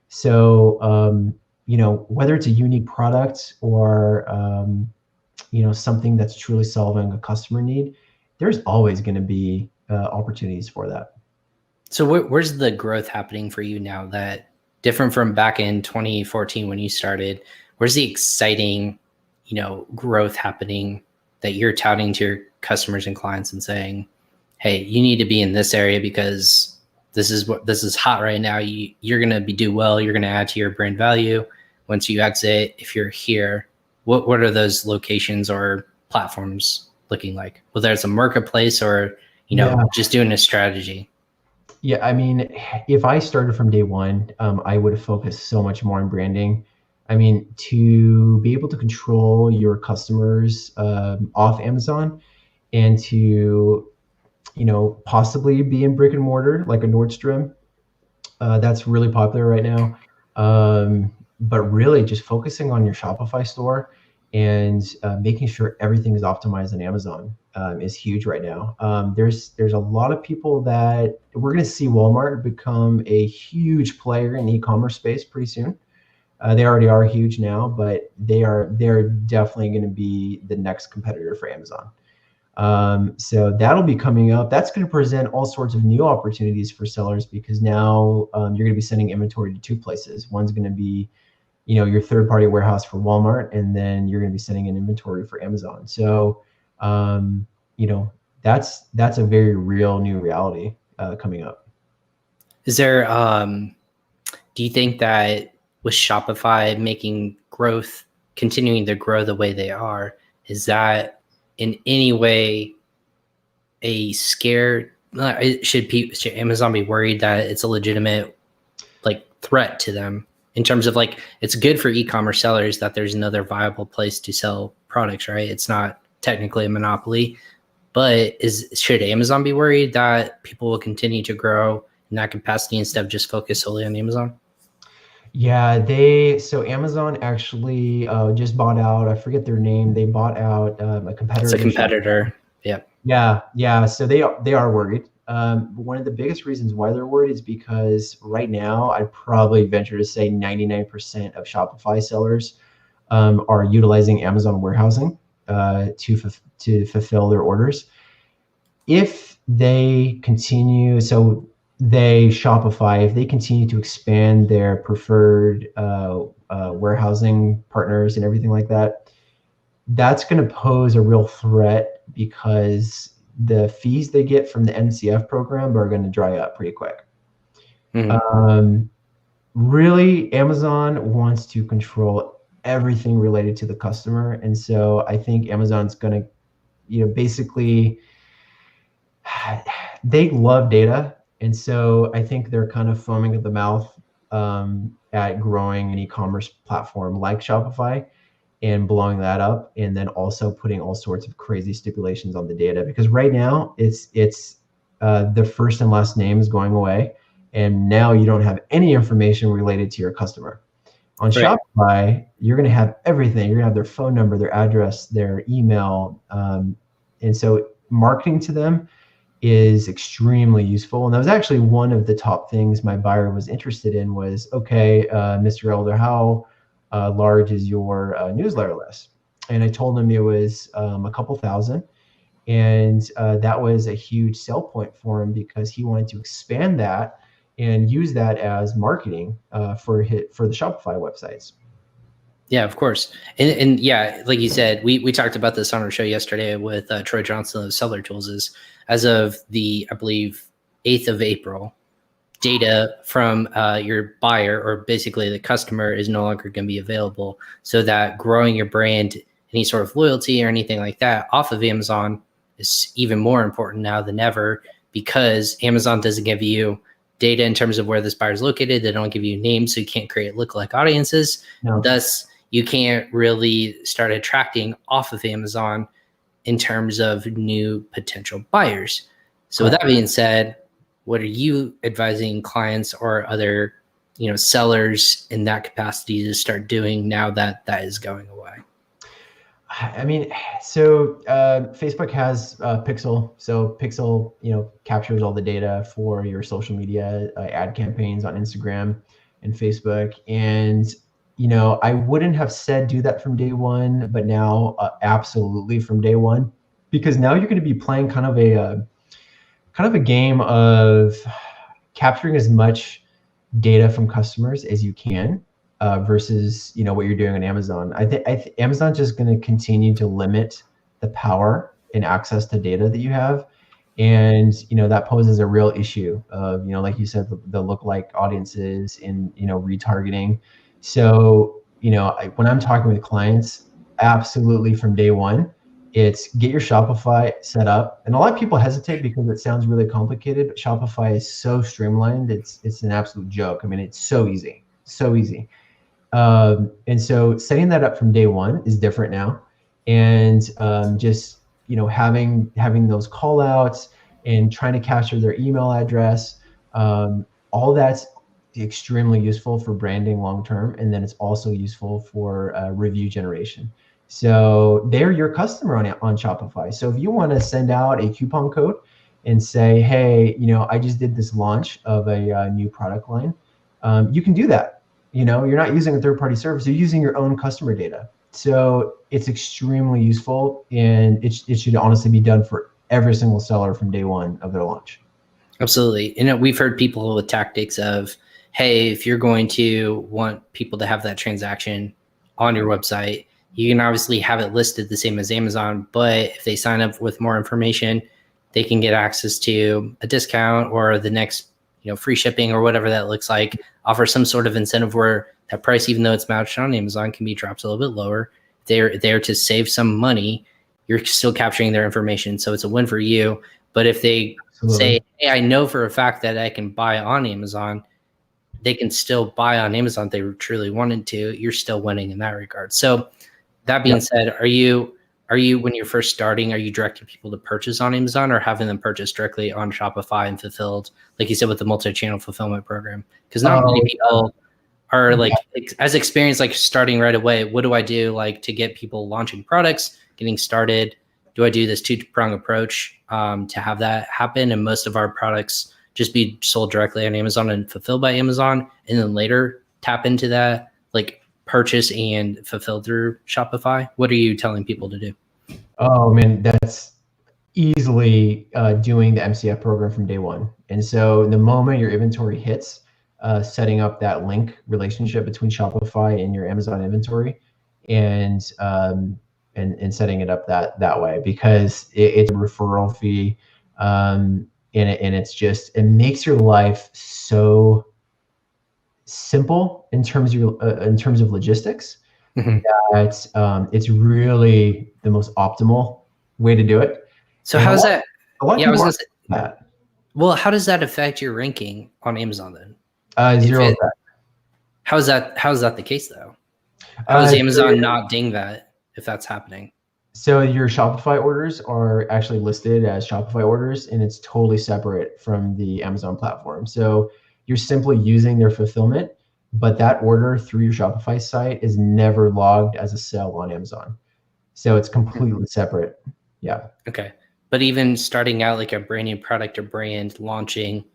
S2: So, whether it's a unique product or, something that's truly solving a customer need, there's always going to be opportunities for that.
S1: So where's the growth happening for you now that different from back in 2014 when you started? Where's the exciting, growth happening that you're touting to your customers and clients and saying, hey, you need to be in this area because this is hot right now. You're going to do well. You're going to add to your brand value once you exit. If you're here, what are those locations or platforms looking like? Whether it's a marketplace or, just doing a strategy.
S2: Yeah, I mean, if I started from day one, I would have focused so much more on branding. I mean, to be able to control your customers off Amazon and to, possibly be in brick and mortar like a Nordstrom, that's really popular right now. But really just focusing on your Shopify store and making sure everything is optimized on Amazon is huge right now. There's a lot of people that we're going to see Walmart become a huge player in the e-commerce space pretty soon. They already are huge now, but they're definitely going to be the next competitor for Amazon. So that'll be coming up. That's going to present all sorts of new opportunities for sellers because now you're going to be sending inventory to two places. One's going to be your third-party warehouse for Walmart, and then you're going to be sending an inventory for Amazon. So, that's a very real new reality coming up.
S1: Is there, do you think that with Shopify continuing to grow the way they are, is that in any way a scare? Should Amazon be worried that it's a legitimate threat to them in terms of like, it's good for e-commerce sellers that there's another viable place to sell products, right? It's not technically a monopoly, but should Amazon be worried that people will continue to grow in that capacity instead of just focus solely on Amazon?
S2: Yeah, so Amazon actually just bought out, I forget their name. They bought out a competitor.
S1: It's a competitor. Yeah.
S2: Yeah. So they are worried. But one of the biggest reasons why they're worried is because right now, I'd probably venture to say 99% of Shopify sellers are utilizing Amazon warehousing to fulfill their orders. If they continue, so Shopify, if they continue to expand their preferred warehousing partners and everything like that, that's going to pose a real threat because the fees they get from the NCF program are going to dry up pretty quick. Really, Amazon wants to control everything related to the customer. And so I think Amazon's going to, basically, they love data. And so I think they're kind of foaming at the mouth at growing an e-commerce platform like Shopify and blowing that up, and then also putting all sorts of crazy stipulations on the data, because right now it's the first and last name is going away, and now you don't have any information related to your customer. On Shopify, you're going to have everything. You're going to have their phone number, their address, their email, and so marketing to them is extremely useful. And that was actually one of the top things my buyer was interested in was, okay, Mr. Elder, how large is your newsletter list? And I told him it was a couple thousand. And that was a huge sell point for him because he wanted to expand that and use that as marketing for the Shopify websites.
S1: Yeah, of course. And yeah, like you said, we talked about this on our show yesterday with Troy Johnson of Seller Tools. Is as of the, I believe, 8th of April, data from your buyer, or basically the customer, is no longer going to be available. So that growing your brand, any sort of loyalty or anything like that off of Amazon is even more important now than ever, because Amazon doesn't give you data in terms of where this buyer is located. They don't give you names, so you can't create lookalike audiences. No. Thus, you can't really start attracting off of Amazon in terms of new potential buyers. So with that being said, what are you advising clients or other, sellers in that capacity to start doing now that that is going away?
S2: I mean, so Facebook has Pixel. So Pixel, captures all the data for your social media ad campaigns on Instagram and Facebook. And I wouldn't have said do that from day one, but now absolutely from day one, because now you're going to be playing kind of a game of capturing as much data from customers as you can versus what you're doing on Amazon. I think Amazon's just going to continue to limit the power and access to data that you have. And that poses a real issue of like you said, the lookalike audiences and retargeting. So when I'm talking with clients, absolutely from day one, it's get your Shopify set up. And a lot of people hesitate because it sounds really complicated, but Shopify is so streamlined. It's an absolute joke. I mean, it's so easy. And so setting that up from day one is different now. And just having those call outs and trying to capture their email address, all that's extremely useful for branding long term. And then it's also useful for review generation. So they're your customer on Shopify. So if you want to send out a coupon code and say, hey, I just did this launch of a new product line, you can do that. You're not using a third-party service, you're using your own customer data. So it's extremely useful, and it should honestly be done for every single seller from day one of their launch.
S1: Absolutely. We've heard people with tactics of, hey, if you're going to want people to have that transaction on your website, you can obviously have it listed the same as Amazon, but if they sign up with more information, they can get access to a discount or the next free shipping or whatever that looks like, offer some sort of incentive where that price, even though it's matched on Amazon, can be dropped a little bit lower. They're there to save some money. You're still capturing their information. So it's a win for you. But if they say, hey, I know for a fact that I can buy on Amazon, they can still buy on Amazon if they truly wanted to. You're still winning in that regard. So that being said, are you when you're first starting, are you directing people to purchase on Amazon or having them purchase directly on Shopify and fulfilled, like you said, with the multi-channel fulfillment program? Because not many people are like as experienced, like starting right away. What do I do like to get people launching products, getting started? Do I do this two-prong approach to have that happen? And most of our products just be sold directly on Amazon and fulfilled by Amazon, and then later tap into that, like purchase and fulfill through Shopify. What are you telling people to do?
S2: Oh man, that's easily doing the MCF program from day one. And so the moment your inventory hits, setting up that link relationship between Shopify and your Amazon inventory, and setting it up that way, because it's a referral fee, and it makes your life so simple in terms of logistics, that it's really the most optimal way to do it.
S1: So how's that?
S2: Yeah, I was gonna say that.
S1: Well, how does that affect your ranking on Amazon then?
S2: Zero effect.
S1: How is that the case though? How does Amazon not ding that if that's happening?
S2: So your Shopify orders are actually listed as Shopify orders, and it's totally separate from the Amazon platform. So you're simply using their fulfillment, but that order through your Shopify site is never logged as a sale on Amazon. So it's completely separate. Yeah.
S1: Okay. But even starting out like a brand new product or brand launching,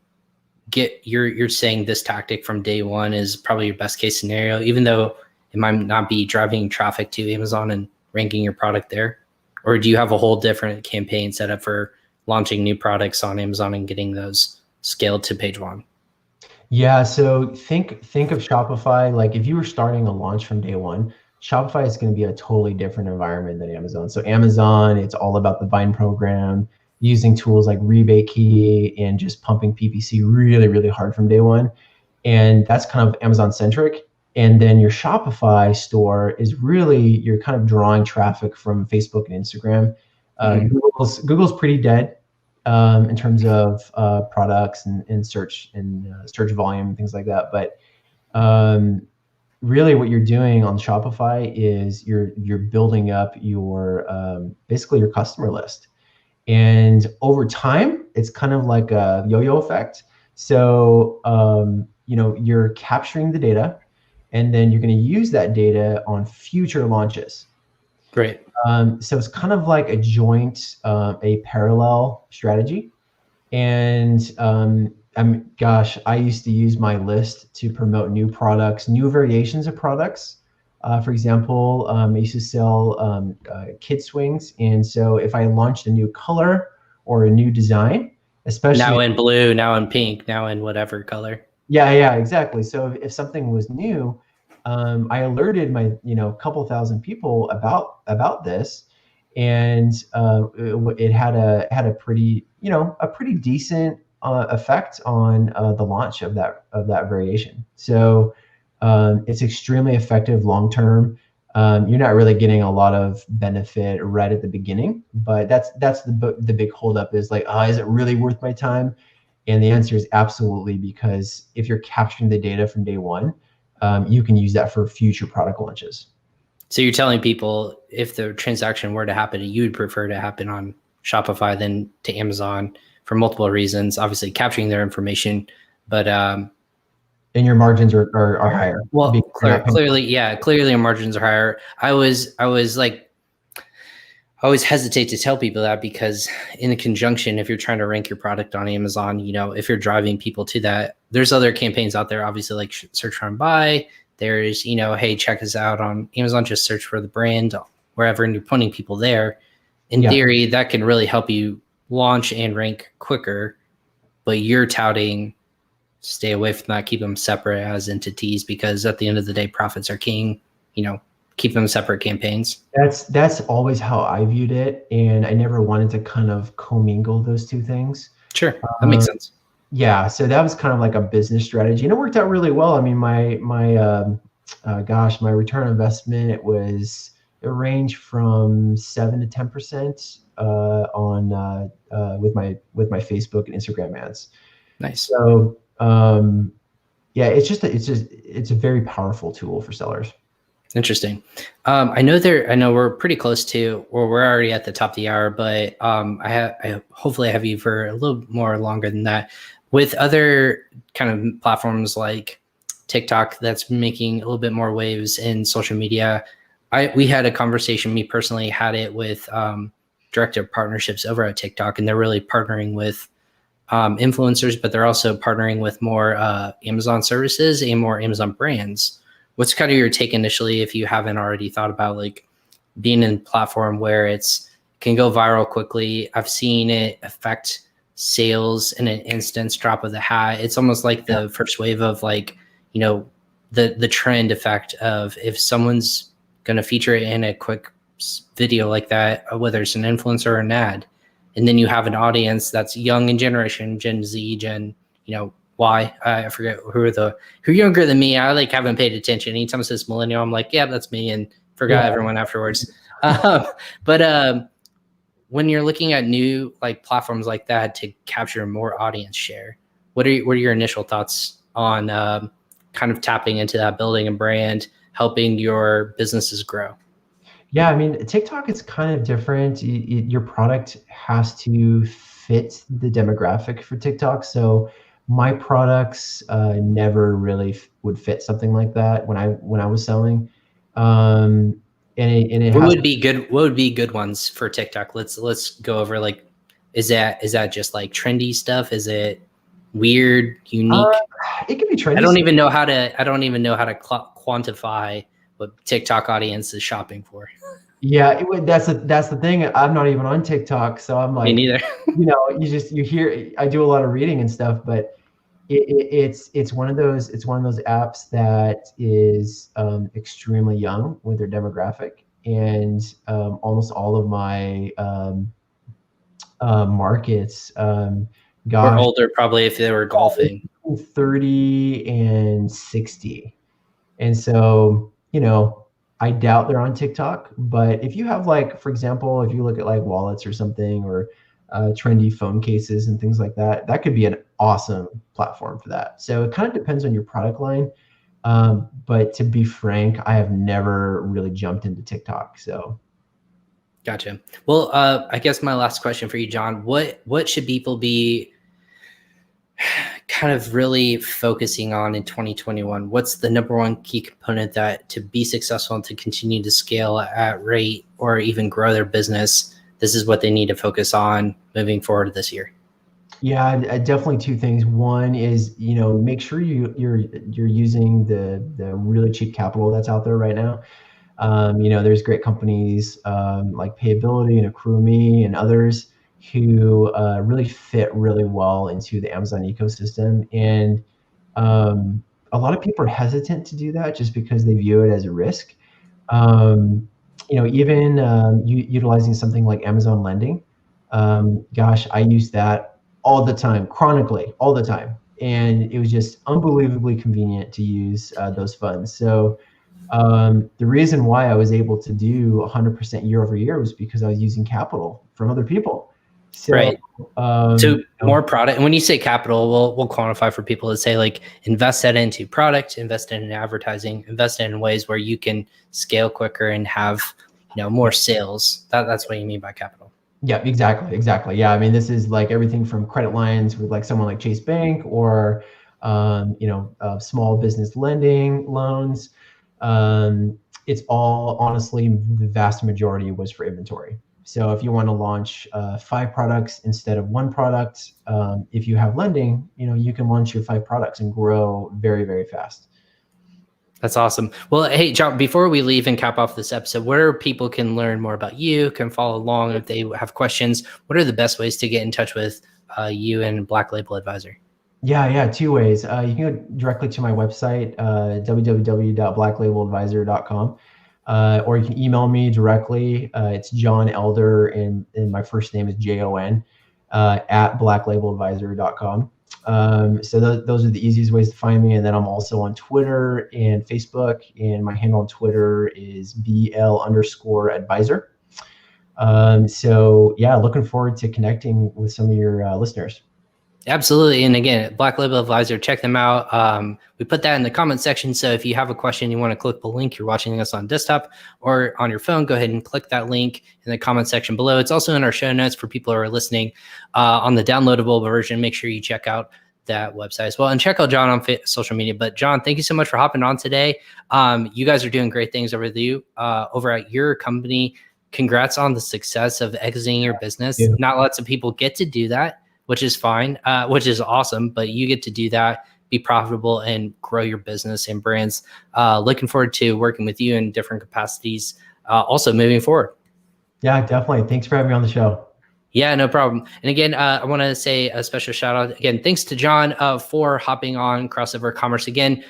S1: you're saying this tactic from day one is probably your best case scenario, even though it might not be driving traffic to Amazon and ranking your product there? Or do you have a whole different campaign set up for launching new products on Amazon and getting those scaled to page one?
S2: Yeah, so think of Shopify, like if you were starting a launch from day one, Shopify is going to be a totally different environment than Amazon. So Amazon, it's all about the Vine program, using tools like Rebate Key and just pumping PPC really, really hard from day one. And that's kind of Amazon centric. And then your Shopify store is really, you're kind of drawing traffic from Facebook and Instagram. Google's pretty dead in terms of products and search volume and things like that. But really what you're doing on Shopify is you're building up your basically your customer list. And over time, it's kind of like a yo-yo effect. So you're capturing the data, and then you're going to use that data on future launches.
S1: Great.
S2: So it's kind of like a joint, a parallel strategy. And I used to use my list to promote new products, new variations of products. For example, I used to sell kid swings. And so if I launched a new color or a new design, especially
S1: now in blue, now in pink, now in whatever color.
S2: Yeah, exactly. So if something was new, I alerted my couple thousand people about this, and it had a pretty decent effect on the launch of that variation. So it's extremely effective long term. You're not really getting a lot of benefit right at the beginning, but that's the big holdup is like, is it really worth my time? And the answer is absolutely, because if you're capturing the data from day one, you can use that for future product launches.
S1: So you're telling people if the transaction were to happen, you would prefer to happen on Shopify than to Amazon for multiple reasons. Obviously, capturing their information, but
S2: and your margins are higher.
S1: Well, clearly, your margins are higher. I always hesitate to tell people that, because in conjunction, if you're trying to rank your product on Amazon, if you're driving people to that, there's other campaigns out there, obviously, like search for and buy. There's, hey, check us out on Amazon, just search for the brand wherever, and you're pointing people there. In theory, that can really help you launch and rank quicker, but you're touting stay away from that, keep them separate as entities, because at the end of the day, profits are king, keep them separate campaigns.
S2: That's always how I viewed it. And I never wanted to kind of commingle those two things.
S1: Sure. That makes sense.
S2: Yeah. So that was kind of like a business strategy, and it worked out really well. I mean, my return on investment, it ranged from 7 to 10% with my Facebook and Instagram ads.
S1: Nice.
S2: So Yeah, it's a very powerful tool for sellers.
S1: Interesting. I know we're pretty close to, or we're already at the top of the hour, but I hopefully have you for a little more longer than that. With other kind of platforms like TikTok, that's making a little bit more waves in social media. We had a conversation. Me personally had it with director of partnerships over at TikTok, and they're really partnering with influencers, but they're also partnering with more Amazon services and more Amazon brands. What's kind of your take initially, if you haven't already thought about like being in a platform where it's can go viral quickly? I've seen it affect sales in an instance, drop of the hat. It's almost like the first wave of like, you know, the trend effect of if someone's going to feature it in a quick video like that, whether it's an influencer or an ad, and then you have an audience that's young in generation, Gen Z, Y. I forget who younger than me. I like haven't paid attention. Anytime it says millennial, I'm like, yeah, that's me, and forgot everyone afterwards. But when you're looking at new like platforms like that to capture more audience share, what are your initial thoughts on kind of tapping into that, building a brand, helping your businesses grow?
S2: Yeah, I mean, TikTok is kind of different. Your product has to fit the demographic for TikTok. So my products never really would fit something like that when I was selling. And it
S1: What
S2: has
S1: would be good? What would be good ones for TikTok? Let's go over like, is that just like trendy stuff? Is it weird,
S2: uh,
S1: unique?
S2: it can be
S1: I
S2: trendy.
S1: don't even know how to. I don't even know how to quantify what TikTok audience is shopping for.
S2: Yeah, that's the thing. I'm not even on TikTok, so I'm
S1: Me
S2: like,
S1: neither.
S2: you hear. I do a lot of reading and stuff, but it's one of those apps that is extremely young with their demographic, and almost all of my markets,
S1: Or
S2: gosh,
S1: older, probably if they were golfing.
S2: 30 and 60. And so, I doubt they're on TikTok, but if you have like, for example, if you look at like wallets or something, or trendy phone cases and things like that, that could be an awesome platform for that. So it kind of depends on your product line. But to be frank, I have never really jumped into TikTok. So
S1: Gotcha. Well, I guess my last question for you, John, what should people be kind of really focusing on in 2021? What's the number one key component that to be successful and to continue to scale at rate or even grow their business, this is what they need to focus on moving forward this year?
S2: yeah, definitely two things. One is, make sure you're using the really cheap capital that's out there right now. There's great companies like Payability and AccrueMe and others who really fit really well into the Amazon ecosystem. And a lot of people are hesitant to do that just because they view it as a risk. Um, even utilizing something like Amazon Lending. Gosh, I use that all the time, chronically, all the time. And it was just unbelievably convenient to use those funds. So the reason why I was able to do 100% year over year was because I was using capital from other people. So,
S1: Right. So more product. And when you say capital, we'll quantify for people to say like invest that into product, invest in advertising, invest in ways where you can scale quicker and have more sales. That's what you mean by capital.
S2: yeah, exactly. Yeah, I mean, this is like everything from credit lines with like someone like Chase Bank, or small business lending loans. It's all, honestly, the vast majority was for inventory. So if you want to launch 5 products instead of 1 product, if you have lending, you can launch your 5 products and grow very, very fast.
S1: That's awesome. Well, hey, John, before we leave and cap off this episode, where people can learn more about you, can follow along if they have questions, what are the best ways to get in touch with you and Black Label Advisor?
S2: Yeah, 2 ways. You can go directly to my website, www.blacklabeladvisor.com, or you can email me directly. It's John Elder, and my first name is Jon, at blacklabeladvisor.com. So those are the easiest ways to find me. And then I'm also on Twitter and Facebook, and my handle on Twitter is BL_advisor. So yeah, looking forward to connecting with some of your listeners.
S1: Absolutely. And again, Black Label Advisor, check them out. We put that in the comment section. So if you have a question, you want to click the link, you're watching us on desktop or on your phone, go ahead and click that link in the comment section below. It's also in our show notes for people who are listening on the downloadable version. Make sure you check out that website as well. And check out John on social media. But John, thank you so much for hopping on today. You guys are doing great things over at your company. Congrats on the success of exiting your business.
S2: Yeah.
S1: Not lots of people get to do that, which is fine, which is awesome, but you get to do that, be profitable, and grow your business and brands. Looking forward to working with you in different capacities, also moving forward.
S2: Yeah, definitely. Thanks for having me on the show.
S1: Yeah, no problem. And again, I want to say a special shout out again. Thanks to John for hopping on Crossover Commerce again.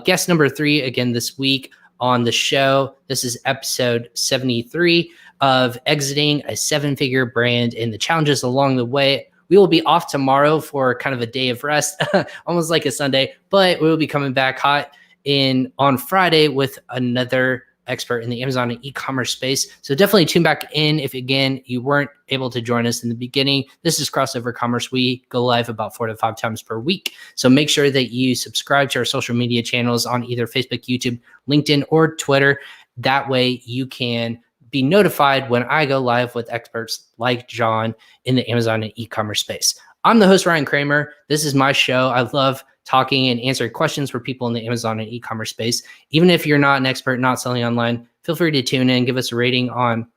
S1: Guest number 3 again this week on the show. This is episode 73 of exiting a 7-figure brand and the challenges along the way. We will be off tomorrow for kind of a day of rest, almost like a Sunday, but we will be coming back hot on Friday with another expert in the Amazon and e-commerce space. So definitely tune back in if, again, you weren't able to join us in the beginning. This is Crossover Commerce. We go live about 4 to 5 times per week. So make sure that you subscribe to our social media channels on either Facebook, YouTube, LinkedIn, or Twitter. That way you can be notified when I go live with experts like John in the Amazon and e-commerce space. I'm the host, Ryan Cramer. This is my show. I love talking and answering questions for people in the Amazon and e-commerce space. Even if you're not an expert, not selling online, feel free to tune in, give us a rating on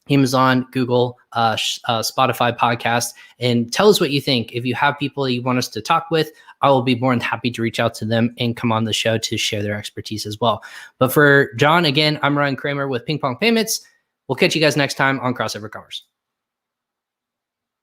S1: Amazon, Google, Spotify podcast, and tell us what you think. If you have people you want us to talk with, I will be more than happy to reach out to them and come on the show to share their expertise as well. But for John, again, I'm Ryan Cramer with PingPong Payments. We'll catch you guys next time on Crossover Commerce.